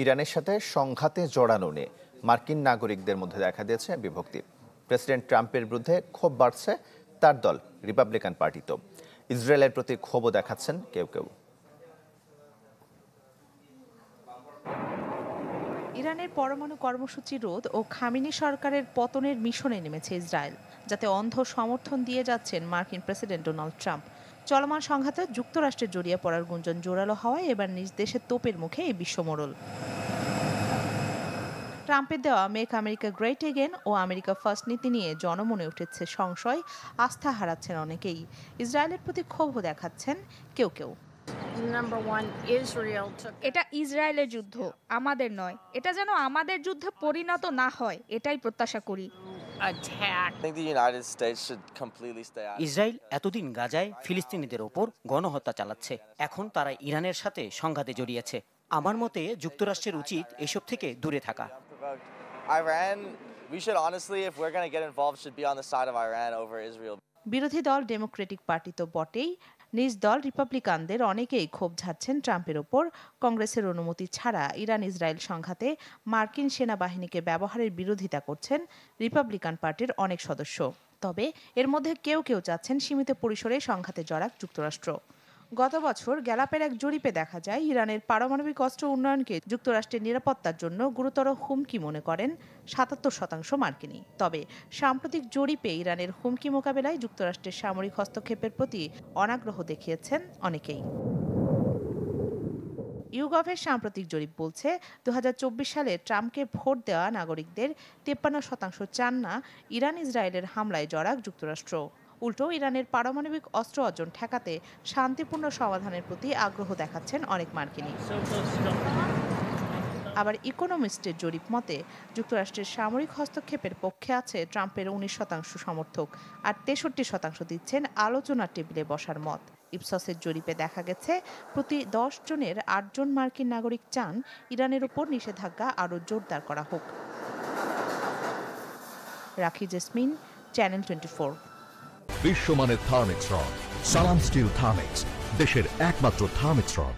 ইরানের সাথে সংঘাতে জড়ানো নিয়ে মার্কিন নাগরিকদের মধ্যে দেখা দিয়েছে বিভক্তি। প্রেসিডেন্ট ট্রাম্পের বিরুদ্ধে ক্ষোভ বাড়ছে তার দল রিপাবলিকান পার্টিতেও। ইসরায়েলের প্রতি ক্ষোভও দেখাচ্ছেন কেউ কেউ। ইরানের পরমাণু কর্মসূচি রোধ ও খামেনি সরকারের পতনের মিশনে নেমেছে ইসরায়েল, যাতে অন্ধ সমর্থন দিয়ে যাচ্ছেন মার্কিন প্রেসিডেন্ট ডোনাল্ড ট্রাম্প। চলমান সংঘাতে যুক্তরাষ্ট্রের জড়িয়ে পড়ার গুঞ্জন জোরালো হওয়ায় এবার নিজ দেশের তোপের মুখে এই বিশ্বমোড়ল। ট্রাম্পের দেওয়া মেক আমেরিকা গ্রেট এগেন ও আমেরিকা ফার্স্ট নীতি নিয়ে জনমনে উঠেছে সংশয়, আস্থা হারাচ্ছেন অনেকেই। ইসরায়েলের প্রতি ক্ষোভও দেখাচ্ছেন কেউ কেউ। এটা ইসরায়েলের যুদ্ধ, আমাদের নয়। এটা যেন আমাদের যুদ্ধে পরিণত না হয়, এটাই প্রত্যাশা করি। ইসরায়েল এতদিন গাজায় ফিলিস্তিনিদের ওপর গণহত্যা চালাচ্ছে, এখন তারা ইরানের সাথে সংঘাতে জড়িয়েছে। আমার মতে যুক্তরাষ্ট্রের উচিত এসব থেকে দূরে থাকা। বিরোধী দল ডেমোক্রেটিক পার্টি তো বটেই, নিজ দল রিপাবলিকানদের অনেকেই ক্ষোভ ঝাড়ছেন ট্রাম্পের ওপর। কংগ্রেসের অনুমতি ছাড়া ইরান ইসরায়েল সংঘাতে মার্কিন সেনাবাহিনীকে ব্যবহারের বিরোধিতা করছেন রিপাবলিকান পার্টির অনেক সদস্য। তবে এর মধ্যে কেউ কেউ চাচ্ছেন সীমিত পরিসরে সংঘাতে জড়াক যুক্তরাষ্ট্র। গত বছর গ্যালাপের এক জরিপে দেখা যায় ইরানের পারমাণবিক অস্ত্র উন্নয়নকে যুক্তরাষ্ট্রের নিরাপত্তার জন্য গুরুতর হুমকি মনে করেন ৭৭% মার্কিনী। তবে সাম্প্রতিক জরিপে ইরানের হুমকি মোকাবেলায় যুক্তরাষ্ট্রের সামরিক হস্তক্ষেপের প্রতি অনাগ্রহ দেখিয়েছেন অনেকেই। ইউগভের সাম্প্রতিক জরিপ বলছে ২০২৪ সালে ট্রাম্পকে ভোট দেওয়া নাগরিকদের ৫৩% চান না ইরান ইসরায়েলের হামলায় জড়াক যুক্তরাষ্ট্র। উল্টো ইরানের পারমাণবিক অস্ত্র অর্জন ঠেকাতে শান্তিপূর্ণ সমাধানের প্রতি আগ্রহ দেখাচ্ছেন অনেক মার্কিনী। আবার ইকোনমিস্টের জরিপ মতে যুক্তরাষ্ট্রের সামরিক হস্তক্ষেপের পক্ষে আছে ট্রাম্পের ১৯% সমর্থক, আর ৬৩% দিচ্ছেন আলোচনার টেবিলে বসার মত। ইপসসের জরিপে দেখা গেছে প্রতি ১০ জনের ৮ জন মার্কিন নাগরিক চান ইরানের উপর নিষেধাজ্ঞা আরও জোরদার করা হোক। রাখি জেসমিন, চ্যানেল 24। বিশ্বমানের থার্মিক্স রড, সালাম স্টিল থার্মিক্স, দেশের একমাত্র থার্মিক্স রড।